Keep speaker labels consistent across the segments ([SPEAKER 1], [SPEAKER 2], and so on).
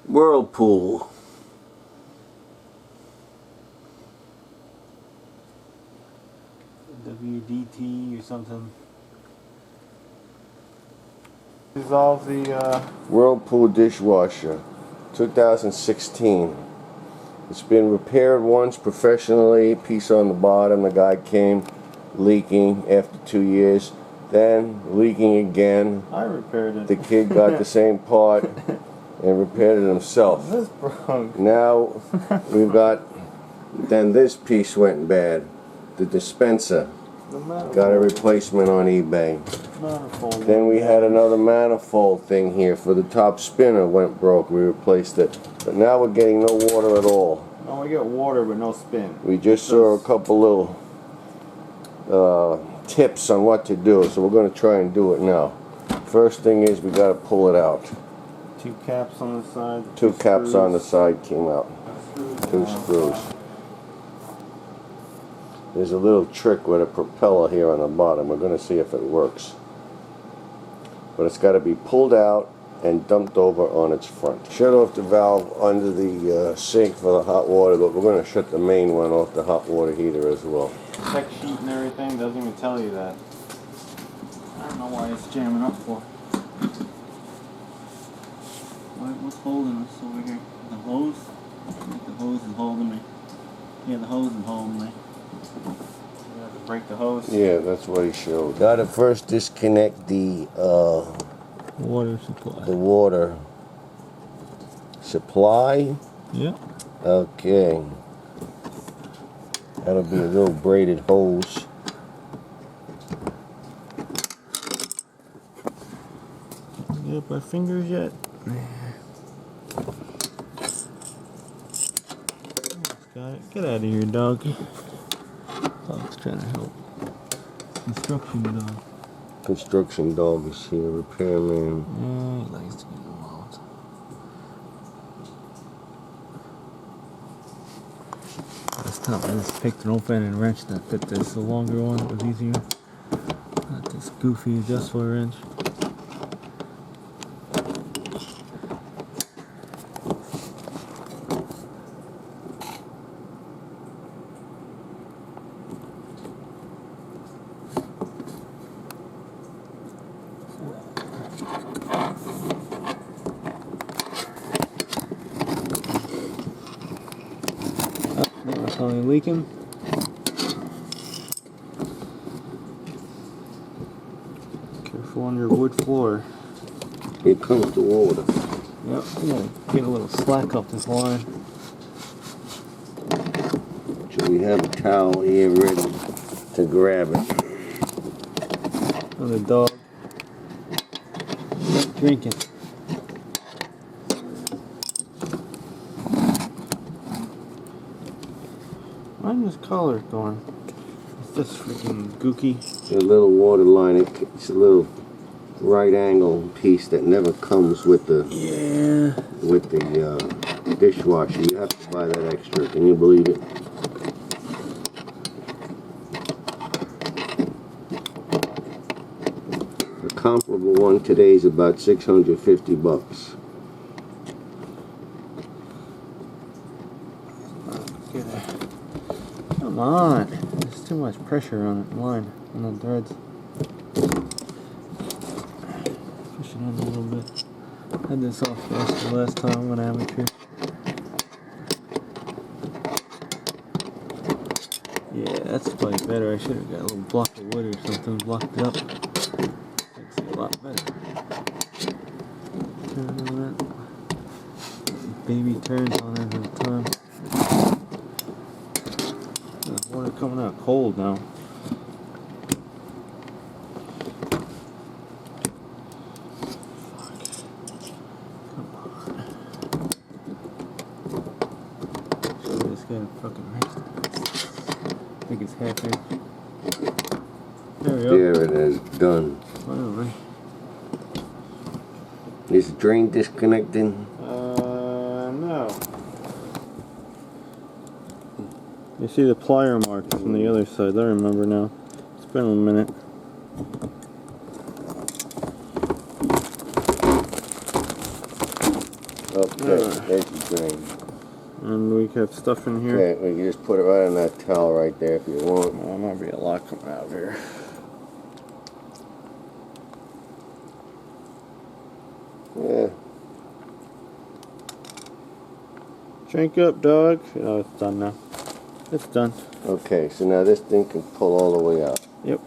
[SPEAKER 1] Whirlpool.
[SPEAKER 2] WDT or something. Resolve the
[SPEAKER 1] Whirlpool Dishwasher, 2016. It's been repaired once professionally, piece on the bottom, the guy came leaking after 2 years, then leaking again.
[SPEAKER 2] I repaired it.
[SPEAKER 1] The kid got the same part and repaired it himself.
[SPEAKER 2] This broke.
[SPEAKER 1] Now we've got, then this piece went bad. The dispenser got a replacement on eBay.
[SPEAKER 2] Manifold.
[SPEAKER 1] Then we had another manifold thing here for the top spinner went broke. We replaced it. But now we're getting no water at all.
[SPEAKER 2] No, we get water but no spin.
[SPEAKER 1] We just saw a couple little tips on what to do, so we're going to try and do it now. First thing is we got to pull it out.
[SPEAKER 2] 2 caps on the side.
[SPEAKER 1] Two caps on the side came out. 2 screws. There's a little trick with a propeller here on the bottom. We're going to see if it works. But it's got to be pulled out and dumped over on its front. Shut off the valve under the sink for the hot water, but we're going to shut the main one off the hot water heater as well.
[SPEAKER 2] Check sheet and everything doesn't even tell you that. I don't know why it's jamming up for. What's holding us over here? The hose? I think the hose is holding me. Yeah, the hose is holding me. You have to break the hose.
[SPEAKER 1] Yeah, that's what he showed. Got to first disconnect the
[SPEAKER 2] Water supply.
[SPEAKER 1] the water supply.
[SPEAKER 2] Yeah.
[SPEAKER 1] Okay. That'll be a little braided hose.
[SPEAKER 2] Get up my fingers yet? Got it. Get out of here, doggy. Dog's trying to help. Construction dog.
[SPEAKER 1] Construction dog is here, repairman.
[SPEAKER 2] Yeah, he likes to get involved. This time I just picked an open-ended wrench that fit this. The longer one, it was easier. Not this goofy adjustable wrench. It's only leaking. Careful on your wood floor.
[SPEAKER 1] Here comes the water.
[SPEAKER 2] Yep, I'm gonna get a little slack up this line.
[SPEAKER 1] So we have a towel here ready to grab it.
[SPEAKER 2] Another dog. Yep, drinking. Where's this collar going? It's this freaking gooky.
[SPEAKER 1] A little water line. It's a little right angle piece that never comes with the dishwasher. You have to buy that extra. Can you believe it? A comparable one today is about $650.
[SPEAKER 2] Come on. There's too much pressure on the line, on the threads. Push it in a little bit. Had this off faster last time. I'm an amateur. Yeah, that's probably better. I should have got a little block of wood or something, blocked it up. Makes it a lot better. Turn on that. Baby turns on it at a time. Water coming out cold now. Fuck. Come on. Should this guy fucking mixed it. I think it's half inch. There we go.
[SPEAKER 1] There it is. Done.
[SPEAKER 2] Finally.
[SPEAKER 1] Is the drain disconnected?
[SPEAKER 2] No. You see the plier marks from the other side. I remember now. It's been a minute.
[SPEAKER 1] Okay, there's the drain.
[SPEAKER 2] And we got stuff in here.
[SPEAKER 1] Okay, we can just put it right on that towel right there if you want.
[SPEAKER 2] Oh, there might be a lot coming out of here.
[SPEAKER 1] Yeah.
[SPEAKER 2] Drink up, dog. Oh, it's done now. It's done.
[SPEAKER 1] Okay, so now this thing can pull all the way out.
[SPEAKER 2] Yep.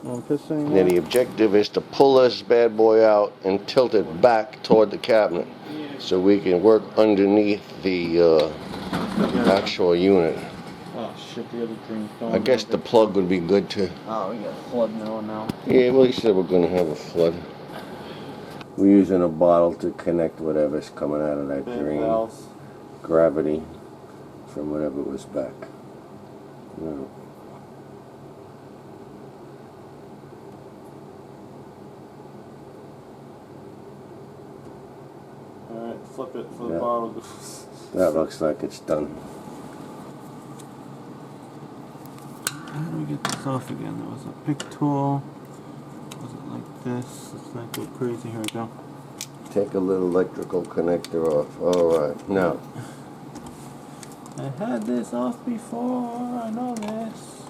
[SPEAKER 2] Well, this thing
[SPEAKER 1] Now the objective is to pull this bad boy out and tilt it back toward the cabinet, so we can work underneath the actual unit.
[SPEAKER 2] Oh shit, the other drain's going.
[SPEAKER 1] I guess the plug would be good to.
[SPEAKER 2] Oh, we got a flood now.
[SPEAKER 1] Yeah, well, he said we're going to have a flood. We're using a bottle to connect whatever's coming out of that drain. Gravity from whatever was back. No.
[SPEAKER 2] Alright, flip it so the
[SPEAKER 1] Yeah.
[SPEAKER 2] bottle goes.
[SPEAKER 1] That looks like it's done.
[SPEAKER 2] How do we get this off again? There was a pick tool. Was it like this? Let's not go crazy. Here we go.
[SPEAKER 1] Take a little electrical connector off. Alright, now.
[SPEAKER 2] I had this off before. I know this.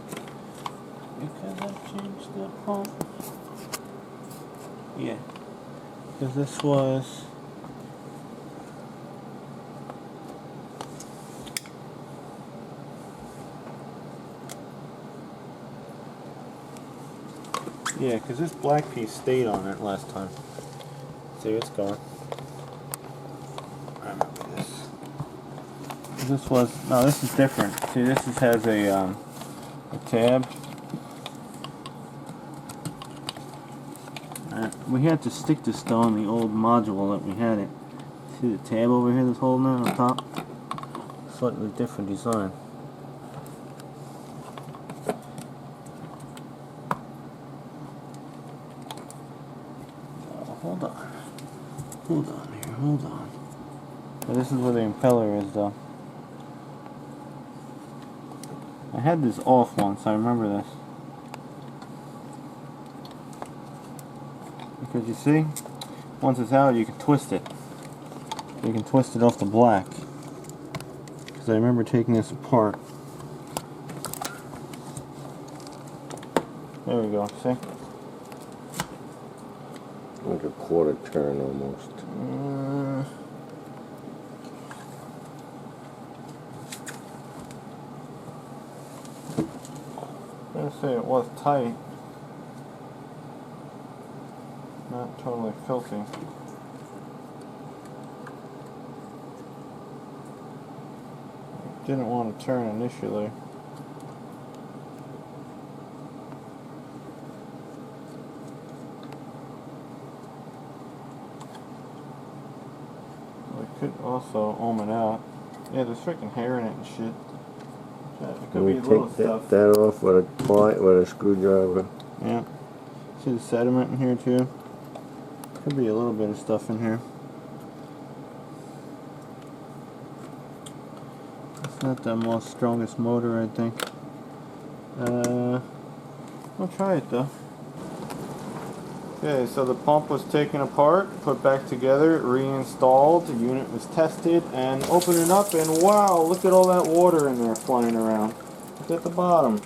[SPEAKER 2] Because I changed the pump. Yeah. Because this was. Yeah, because this black piece stayed on it last time. See, it's gone. I remember this. This was, no, this is different. See, this has a tab. We had to stick this though in the old module that we had it. See the tab over here that's holding it on top? Slightly different design. Hold on here, hold on. So this is where the impeller is though. I had this off once, I remember this. Because you see, once it's out you can twist it. You can twist it off the black. Because I remember taking this apart. There we go, see?
[SPEAKER 1] Like a quarter turn almost.
[SPEAKER 2] I'm gonna say it was tight. Not totally filthy. Didn't want to turn initially. I could also ohm it out. Yeah, there's freaking hair in it and shit. It could be little
[SPEAKER 1] take
[SPEAKER 2] stuff.
[SPEAKER 1] that off with a screwdriver.
[SPEAKER 2] Yeah. See the sediment in here too? Could be a little bit of stuff in here. It's not the most strongest motor, I think. We'll try it though. Okay, so the pump was taken apart, put back together, reinstalled, the unit was tested, and open it up, and wow, look at all that water in there flying around. Look at the bottom,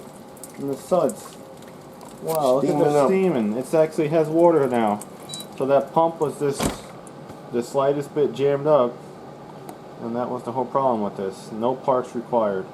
[SPEAKER 2] and the suds. Wow, look at that steaming. It actually has water now. So that pump was the slightest bit jammed up, and that was the whole problem with this. No parts required.